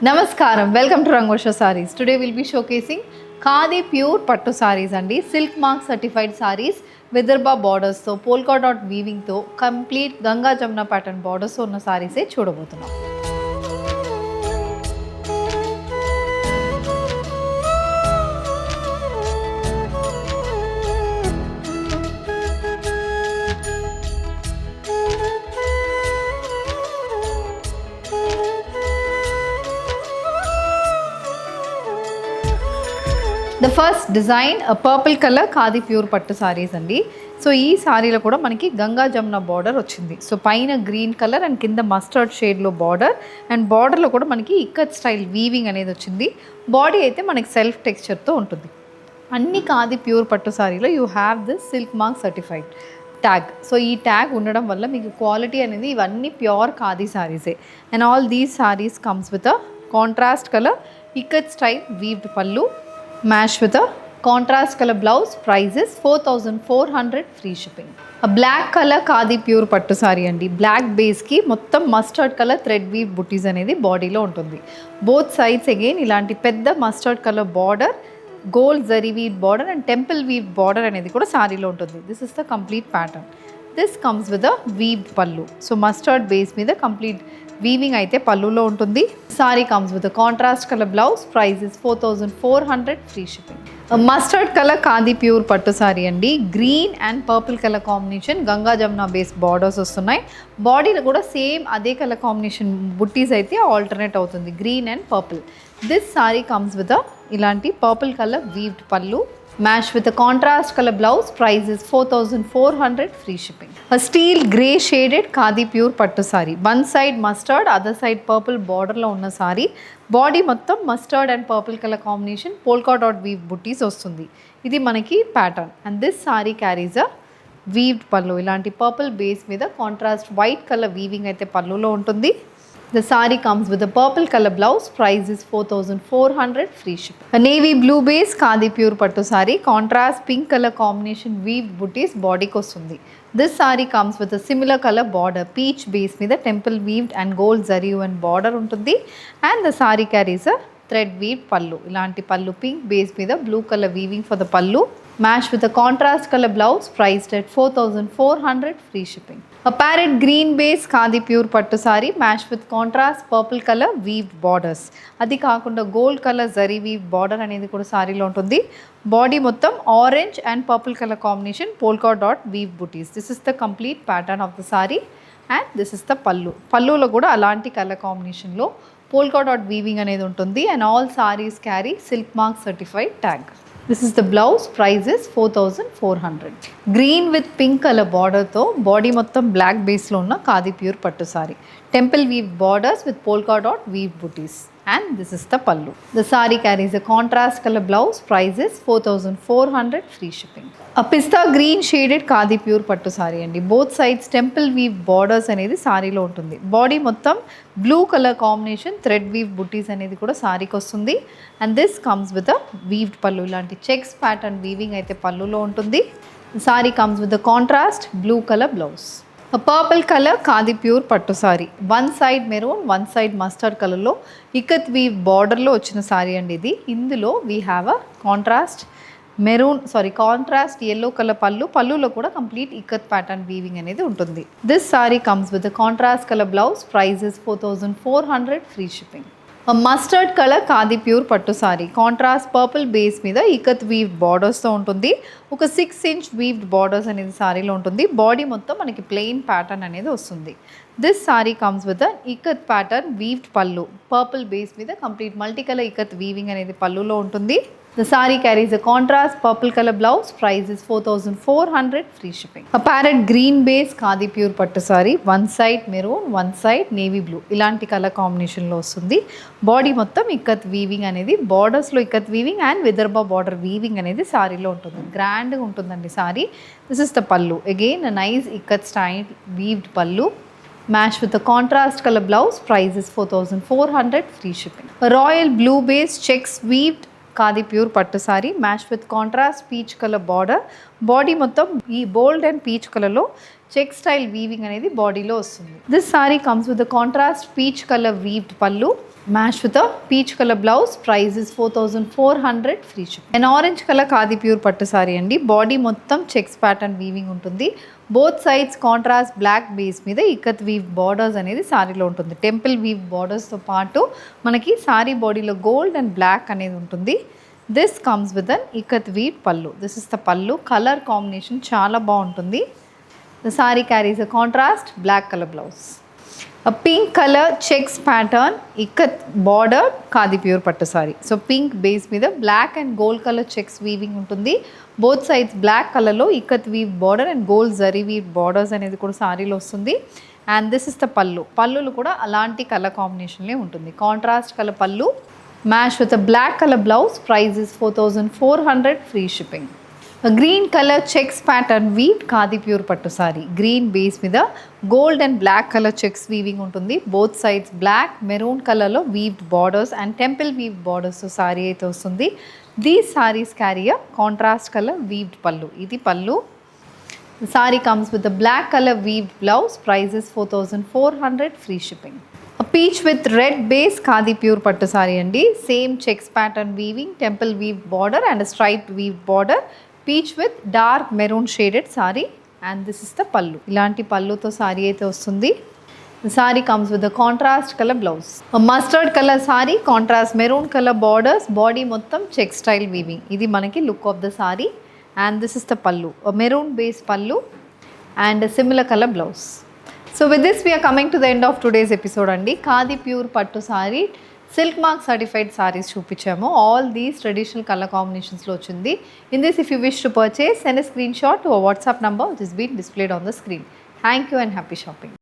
Namaskaram, welcome to Rangosha Sarees. Today we'll be showcasing Khadi pure pattu sarees andi, silk mark certified sarees, Vidarbha borders తో polka dot weaving తో complete Ganga Jamuna pattern borders ఉన్న sarees ఏ చూడబోతున్నాం. The first design purple colour khadi pure పట్టు సారీస్ అండి. So ఈ సారీలో కూడా మనకి గంగా జమున బార్డర్ వచ్చింది. సో పైన గ్రీన్ కలర్ అండ్ కింద మస్టర్డ్ షేడ్లో బార్డర్ అండ్ బార్డర్లో కూడా మనకి ఇక్కత్ స్టైల్ వీవింగ్ అనేది వచ్చింది. బాడీ అయితే మనకి సెల్ఫ్ టెక్స్చర్తో ఉంటుంది. అన్ని ఖాదీ ప్యూర్ పట్టు సారీలో you have this silk mark certified tag. So ఈ ట్యాగ్ ఉండడం వల్ల మీకు క్వాలిటీ అనేది ఇవన్నీ ప్యూర్ ఖాదీ సారీసే. And all these saris comes with a contrast colour ikat style weaved pallu, match with a contrast color blouse. Price is 4400, free shipping. A black color khadi pure pattu saree andi. Black base ki mottam mustard color thread weave booties anedi body lo untundi. Both sides again ilanti pedda mustard color border, gold zari weave border and temple weave border anedi kuda saree lo untundi. This is the complete pattern. This comes with a weaved pallu. So mustard base meeda complete weaving అయితే పళ్ళులో ఉంటుంది. Sari comes with contrast colour blouse. Price is 4400, free shipping. Mustard colour khadi pure పట్టు సారీ అండి. Green and purple colour combination, Ganga Jamuna base borders వస్తున్నాయి. బాడీలో కూడా same అదే colour combination బుట్టీస్ అయితే ఆల్టర్నేట్ అవుతుంది, green and purple. This sari comes with ఇలాంటి purple colour weaved pallu, match with a contrast color blouse. Price is 4400, free shipping. A steel grey shaded khadi pure pattu saree. One side mustard, other side purple border lo unna saree. Body mottam mustard and purple color combination, polka dot weave booties ostundi. Idi manaki pattern. And this saree carries a weaved pallu. Ilanti purple base meeda contrast white color weaving aithe pallu lo untundi. The saree comes with a purple color blouse. Price is 4400, free shipping. A navy blue base khadi pure pattu saree, contrast pink color combination weaved booties body kostundi. This saree comes with a similar color border, peach base meeda temple weaved and gold zari and border untundi. And the saree carries a thread weaved pallu. Ilanti pallu pink base meeda blue color weaving for the pallu, matched with a contrast color blouse. Priced at 4400, free shipping. A parrot green base khadi pure pattu saree, matched with contrast purple color weaved borders. Adi kaakunda gold color zari weave border anedi kuda saree lo untundi. Body mottam orange and purple color combination, polka dot weave booties. This is the complete pattern of the saree and this is the pallu. Pallu lo kuda alanti color combination lo polka dot weaving anedi untundi. And all sarees carry silk mark certified tag. This is the blouse. Price is 4400. Green with pink color border తో body మొత్తం black base లో ఉన్న khadi pure పట్టు sari. Temple weave borders with polka dot weave booties. And this is the pallu. The saree carries a contrast color blouse. Price is 4400, free shipping. A pista green shaded khadi pure pattu saree andi. Both sides temple weave borders అనేది సారీలో ఉంటుంది. Body మొత్తం blue colour combination thread weave buttis అనేది కూడా సారీకి వస్తుంది. And this comes with a weaved pallu. ఇలాంటి checks pattern weaving అయితే పళ్ళులో ఉంటుంది. Sari comes with a contrast blue colour blouse. A purple color khadi pure pattu saree. One side maroon, one side mustard color lo ikat weave border lo ochina saree andi idi. Indulo we have a contrast yellow color pallu lo kuda complete ikat pattern weaving anedi untundi. This saree comes with a contrast color blouse. Price is 4400, free shipping. A mustard color khadi pure pattu saree, contrast purple base మీద ikat weave బార్డర్స్తో ఉంటుంది. ఒక 6 inch weaved borders అనేది సారీలో ఉంటుంది. Body మొత్తం మనకి plain pattern అనేది వస్తుంది. This sari comes with ikat pattern weaved పళ్ళు. పర్పుల్ బేస్ మీద complete multi colour ikat weaving అనేది పళ్ళులో ఉంటుంది. The saree carries a contrast purple color blouse. Price is 4400, free shipping. A parrot green base khadi pure pattu saree. One side maroon, one side navy blue. ఇలాంటి colour కాంబినేషన్లో వస్తుంది. Body మొత్తం ikat weaving అనేది బార్డర్స్లో ikat weaving and Vidarbha border weaving అనేది సారీలో ఉంటుంది. గ్రాండ్గా ఉంటుందండి sari. This is the pallu. Again nice ikat style weaved pallu, matched with a contrast color blouse. Price is 4400, free shipping. A royal blue base checks weaved khadi pure పట్టు sari, match with contrast peach colour border. Body మొత్తం ఈ bold and peach కలర్లో check style weaving అనేది బాడీలో వస్తుంది. This sari comes with contrast peach colour weaved pallu, match with peach colour blouse, price is 4400 free ship. And orange colour khadi pure పట్టు సారీ అండి. Body మొత్తం checks pattern weaving ఉంటుంది. Both sides contrast black base మీద ikat weave borders అనేది సారీలో ఉంటుంది. Temple weave బార్డర్స్తో పాటు మనకి సారీ బాడీలో గోల్డ్ అండ్ బ్లాక్ అనేది ఉంటుంది. This comes with an ikat weave pallu. This is the pallu. Colour combination చాలా బాగుంటుంది. The sari carries a contrast black colour blouse. A pink color checks pattern ikat border khadi pure pattu saree. So pink base మీద black and gold color checks weaving ఉంటుంది. Both sides black color లో ikat weave border and gold zari weave borders అనేది కూడా సారీలో వస్తుంది. And this is the pallu. పల్లులు కూడా అలాంటి colour కాంబినేషన్లే ఉంటుంది. Contrast colour pallu match with black colour blouse, price is 4400 free shipping. Green colour checks pattern weave khadi pure పట్టు sari. Green base మీద gold and black colour checks weaving ఉంటుంది. Both sides black maroon కలర్లో weaved borders and temple weave బార్డర్స్తో సారీ అయితే వస్తుంది. These saris carry a contrast colour weaved pallu. ఇది pallu. Sari comes with black colour weaved blouse, price is 4400 free shipping. Peach with red base khadi pure పట్టు సారీ అండి. Same checks pattern weaving, temple weave border and stripe weave border. Peach with dark maroon shaded sari and this is the pallu. ఇలాంటి పల్లుతో సారీ అయితే వస్తుంది. Sari comes with the contrast colour blouse. Mustard colour sari, contrast maroon colour borders, body మొత్తం check style weaving. ఇది మనకి look of the sari and this is the pallu. Maroon base పల్లు and similar colour blouse. So with this we're coming to the end of today's episode అండి. Khadi pure పట్టు sari silk mark certified saris చూపించాము. All these traditional colour కాంబినేషన్స్లో వచ్చింది. In this if you wish to purchase, send a screenshot to a WhatsApp number which is being displayed on the screen. Thank you and happy shopping.